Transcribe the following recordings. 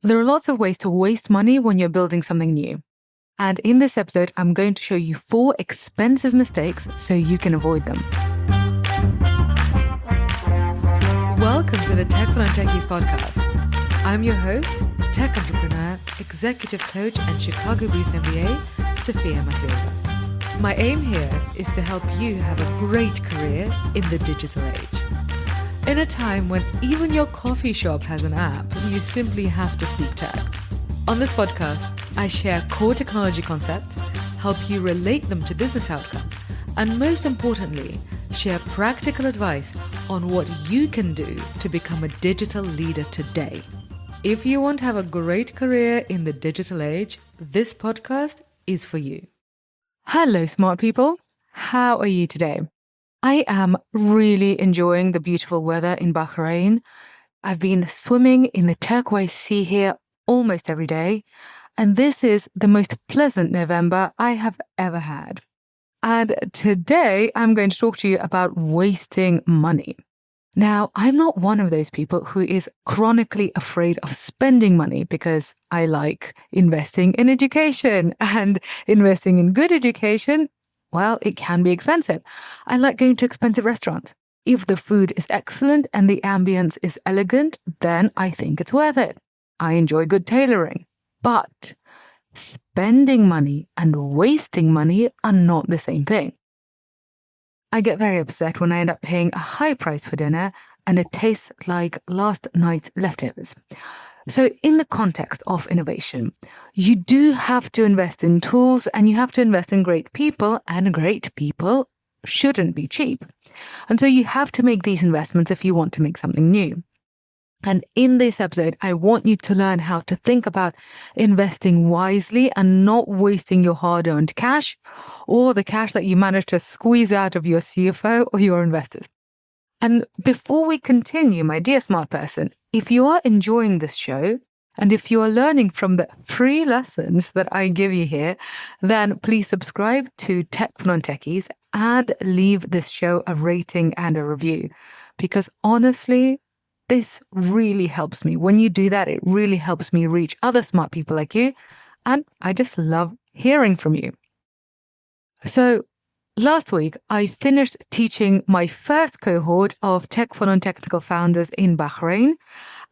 There are lots of ways to waste money when you're building something new. And in this episode, I'm going to show you 4 expensive mistakes so you can avoid them. Welcome to the Tech for Non-Techies podcast. I'm your host, tech entrepreneur, executive coach, and Chicago Booth MBA, Sophia Matveeva. My aim here is to help you have a great career in the digital age. In a time when even your coffee shop has an app, you simply have to speak tech. On this podcast, I share core technology concepts, help you relate them to business outcomes, and most importantly, share practical advice on what you can do to become a digital leader today. If you want to have a great career in the digital age, this podcast is for you. Hello, smart people. How are you today? I am really enjoying the beautiful weather in Bahrain. I've been swimming in the turquoise sea here almost every day, and this is the most pleasant November I have ever had. And today I'm going to talk to you about wasting money. Now, I'm not one of those people who is chronically afraid of spending money because I like investing in education, and investing in good education, well, it can be expensive. I like going to expensive restaurants. If the food is excellent and the ambience is elegant, then I think it's worth it. I enjoy good tailoring. But spending money and wasting money are not the same thing. I get very upset when I end up paying a high price for dinner and it tastes like last night's leftovers. So in the context of innovation, you do have to invest in tools and you have to invest in great people, and great people shouldn't be cheap. And so you have to make these investments if you want to make something new. And in this episode, I want you to learn how to think about investing wisely and not wasting your hard-earned cash or the cash that you manage to squeeze out of your CFO or your investors. And before we continue, my dear smart person, if you are enjoying this show and if you are learning from the free lessons that I give you here, then please subscribe to Tech for Non-Techies and leave this show a rating and a review. Because honestly, this really helps me. When you do that, it really helps me reach other smart people like you. And I just love hearing from you. So last week, I finished teaching my first cohort of Tech for Non-Technical founders in Bahrain,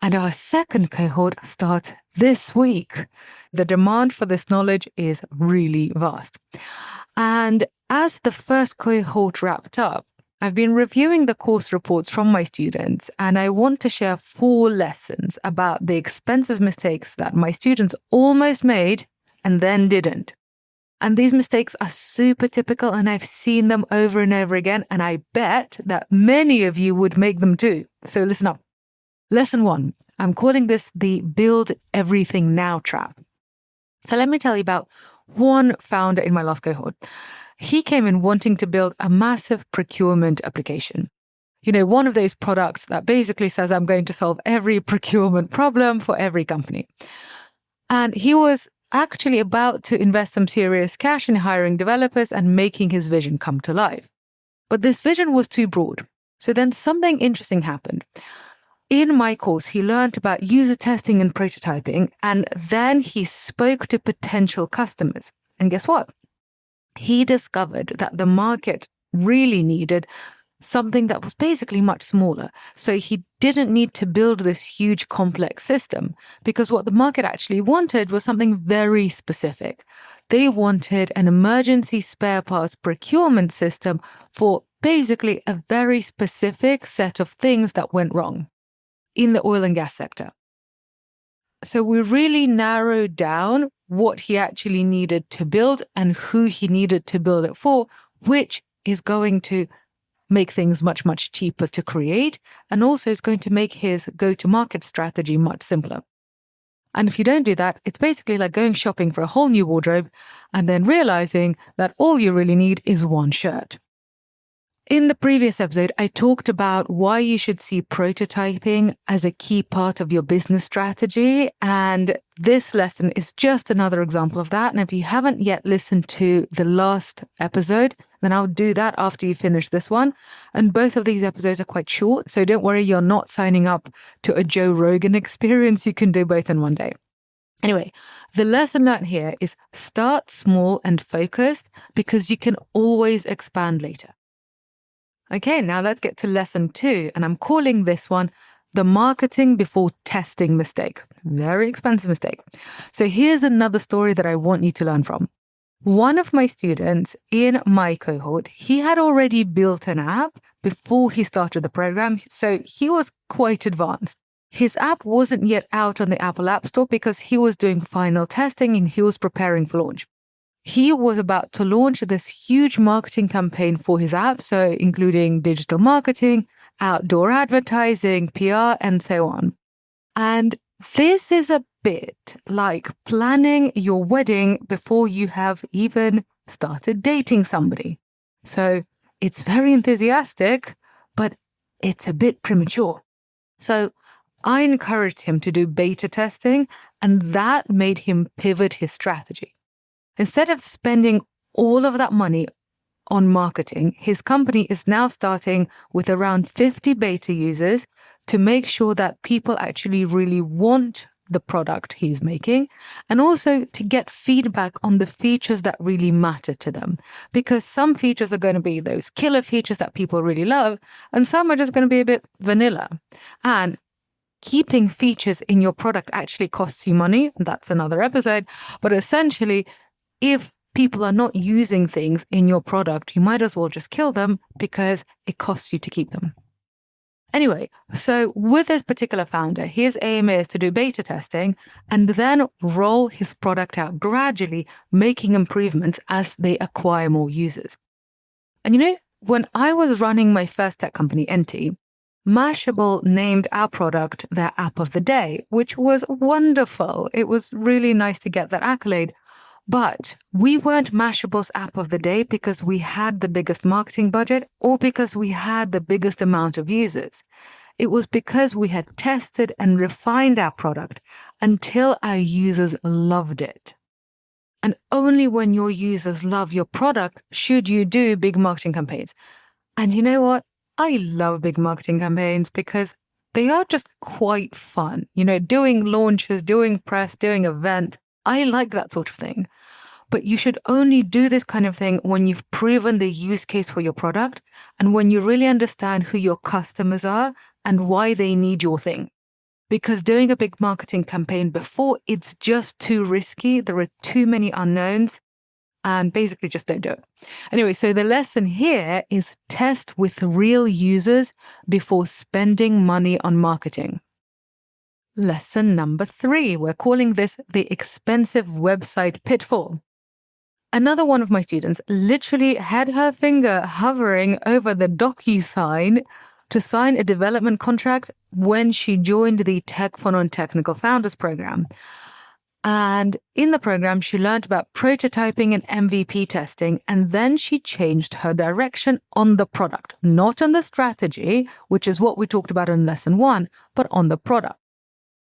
and our second cohort starts this week. The demand for this knowledge is really vast. And as the first cohort wrapped up, I've been reviewing the course reports from my students, and I want to share 4 lessons about the expensive mistakes that my students almost made and then didn't. And these mistakes are super typical, and I've seen them over and over again, and I bet that many of you would make them too. So listen up. Lesson 1, I'm calling this the build everything now trap. So let me tell you about one founder in my last cohort. He came in wanting to build a massive procurement application. You know, one of those products that basically says, I'm going to solve every procurement problem for every company. And he was actually about to invest some serious cash in hiring developers and making his vision come to life. But this vision was too broad. So then something interesting happened. In my course, he learned about user testing and prototyping, and then he spoke to potential customers. And guess what? He discovered that the market really needed something that was basically much smaller. So he didn't need to build this huge complex system, because what the market actually wanted was something very specific. They wanted an emergency spare parts procurement system for basically a very specific set of things that went wrong in the oil and gas sector. So we really narrowed down what he actually needed to build and who he needed to build it for, which is going to make things much, much cheaper to create, and also is going to make his go-to-market strategy much simpler. And if you don't do that, it's basically like going shopping for a whole new wardrobe and then realizing that all you really need is one shirt. In the previous episode, I talked about why you should see prototyping as a key part of your business strategy. And this lesson is just another example of that. And if you haven't yet listened to the last episode, then I'll do that after you finish this one. And both of these episodes are quite short. So don't worry, you're not signing up to a Joe Rogan experience. You can do both in one day. Anyway, the lesson learned here is start small and focused because you can always expand later. Okay, now let's get to lesson 2, and I'm calling this one the marketing before testing mistake. Very expensive mistake. So here's another story that I want you to learn from. One of my students in my cohort, he had already built an app before he started the program, so he was quite advanced. His app wasn't yet out on the Apple App Store because he was doing final testing and he was preparing for launch. He was about to launch this huge marketing campaign for his app, so including digital marketing, outdoor advertising, PR, and so on. And this is a bit like planning your wedding before you have even started dating somebody. So it's very enthusiastic, but it's a bit premature. So I encouraged him to do beta testing, and that made him pivot his strategy. Instead of spending all of that money on marketing, his company is now starting with around 50 beta users to make sure that people actually really want the product he's making, and also to get feedback on the features that really matter to them. Because some features are going to be those killer features that people really love, and some are just going to be a bit vanilla. And keeping features in your product actually costs you money. That's another episode. But essentially, if people are not using things in your product, you might as well just kill them because it costs you to keep them. Anyway, so with this particular founder, his aim is to do beta testing and then roll his product out gradually, making improvements as they acquire more users. And when I was running my first tech company, NT, Mashable named our product their app of the day, which was wonderful. It was really nice to get that accolade. But we weren't Mashable's app of the day because we had the biggest marketing budget or because we had the biggest amount of users. It was because we had tested and refined our product until our users loved it. And only when your users love your product should you do big marketing campaigns. And you know what? I love big marketing campaigns because they are just quite fun. Doing launches, doing press, doing events. I like that sort of thing. But you should only do this kind of thing when you've proven the use case for your product and when you really understand who your customers are and why they need your thing. Because doing a big marketing campaign before, it's just too risky. There are too many unknowns and basically just don't do it. Anyway, so the lesson here is test with real users before spending money on marketing. Lesson number 3, we're calling this the expensive website pitfall. Another one of my students literally had her finger hovering over the DocuSign to sign a development contract when she joined the Tech for Non-Technical Founders program. And in the program, she learned about prototyping and MVP testing, and then she changed her direction on the product, not on the strategy, which is what we talked about in lesson 1, but on the product.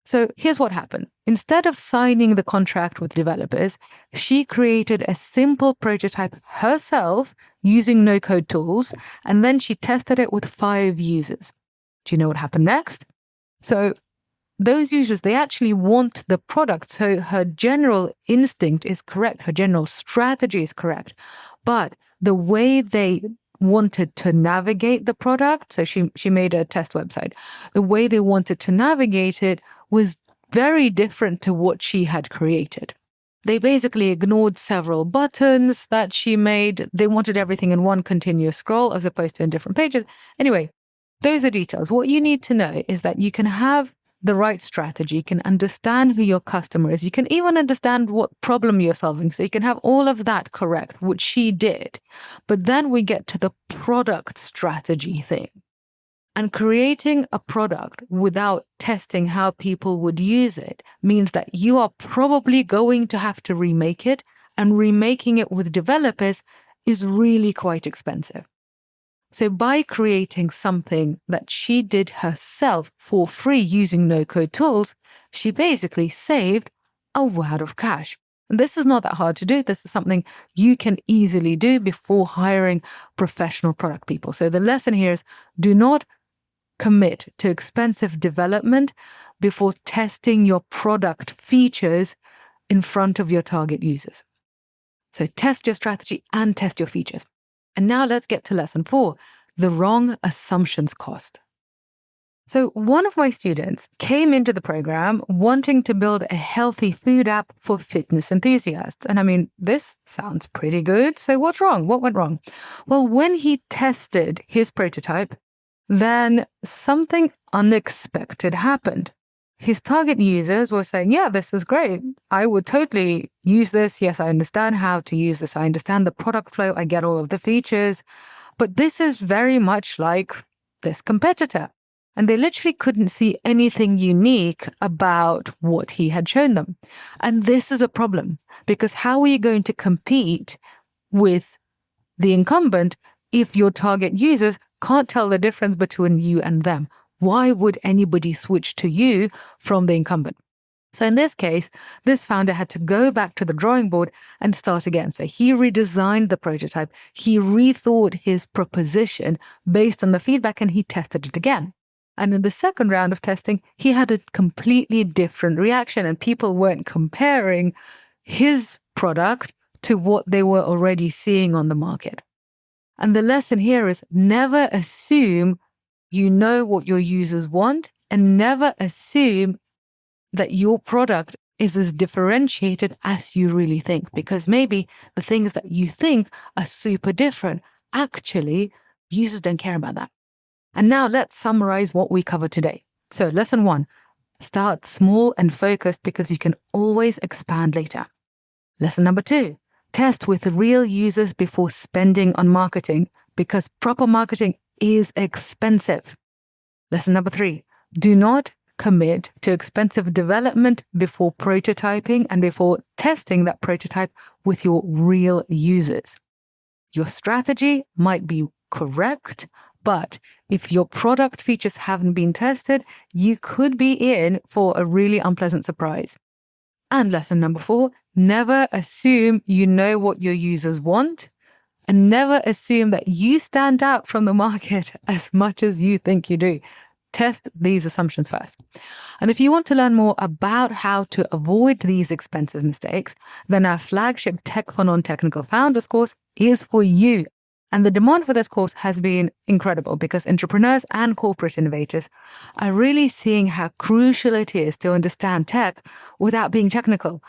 So here's what happened. Instead of signing the contract with developers, she created a simple prototype herself using no-code tools, and then she tested it with 5 users. Do you know what happened next? So those users, they actually want the product. So her general instinct is correct. Her general strategy is correct. But the way they wanted to navigate the product, so she made a test website, the way they wanted to navigate it was very different to what she had created. They basically ignored several buttons that she made. They wanted everything in one continuous scroll as opposed to in different pages. Anyway, those are details. What you need to know is that you can have the right strategy, you can understand who your customer is, you can even understand what problem you're solving, so you can have all of that correct, which she did. But then we get to the product strategy thing. And creating a product without testing how people would use it means that you are probably going to have to remake it, and remaking it with developers is really quite expensive. So by creating something that she did herself for free using no-code tools, she basically saved a wad of cash. And this is not that hard to do. This is something you can easily do before hiring professional product people. So the lesson here is do not commit to expensive development before testing your product features in front of your target users. So test your strategy and test your features. And now let's get to lesson 4, the wrong assumptions cost. So one of my students came into the program wanting to build a healthy food app for fitness enthusiasts. And I mean, this sounds pretty good. So what's wrong? What went wrong? Well, when he tested his prototype, then something unexpected happened. His target users were saying, yeah, this is great. I would totally use this. Yes, I understand how to use this. I understand the product flow. I get all of the features. But this is very much like this competitor. And they literally couldn't see anything unique about what he had shown them. And this is a problem, because how are you going to compete with the incumbent if your target users can't tell the difference between you and them? Why would anybody switch to you from the incumbent? So in this case, this founder had to go back to the drawing board and start again. So he redesigned the prototype, he rethought his proposition based on the feedback, and he tested it again. And in the second round of testing, he had a completely different reaction, and people weren't comparing his product to what they were already seeing on the market. And the lesson here is never assume you know what your users want, and never assume that your product is as differentiated as you really think, because maybe the things that you think are super different, actually, users don't care about that. And now let's summarize what we covered today. So lesson 1, start small and focused because you can always expand later. Lesson number 2, test with real users before spending on marketing, because proper marketing is expensive. Lesson number 3, do not commit to expensive development before prototyping and before testing that prototype with your real users. Your strategy might be correct, but if your product features haven't been tested, you could be in for a really unpleasant surprise. And lesson number 4, never assume you know what your users want, and never assume that you stand out from the market as much as you think you do. Test these assumptions first. And if you want to learn more about how to avoid these expensive mistakes, then our flagship Tech for Non-Technical Founders course is for you. And the demand for this course has been incredible because entrepreneurs and corporate innovators are really seeing how crucial it is to understand tech without being technical.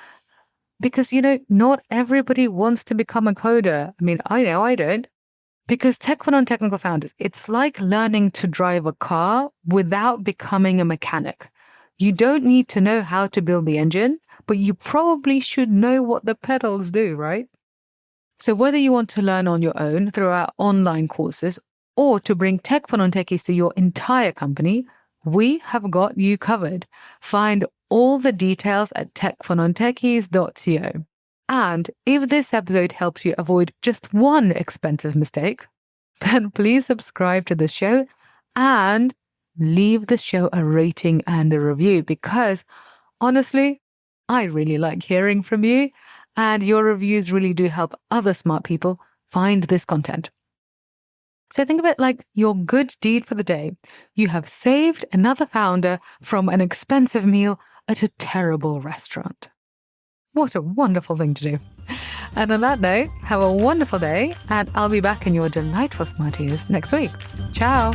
Because, not everybody wants to become a coder. I mean, I know I don't. Because Tech for Non-Technical Founders, it's like learning to drive a car without becoming a mechanic. You don't need to know how to build the engine, but you probably should know what the pedals do, right? So whether you want to learn on your own through our online courses or to bring Tech for Non-Techies to your entire company, we have got you covered. Find all the details at techfornontechies.co. And if this episode helps you avoid just one expensive mistake, then please subscribe to the show and leave the show a rating and a review, because honestly, I really like hearing from you, and your reviews really do help other smart people find this content. So think of it like your good deed for the day. You have saved another founder from an expensive meal at a terrible restaurant. What a wonderful thing to do. And on that note, have a wonderful day, and I'll be back in your delightful smart ears next week. Ciao.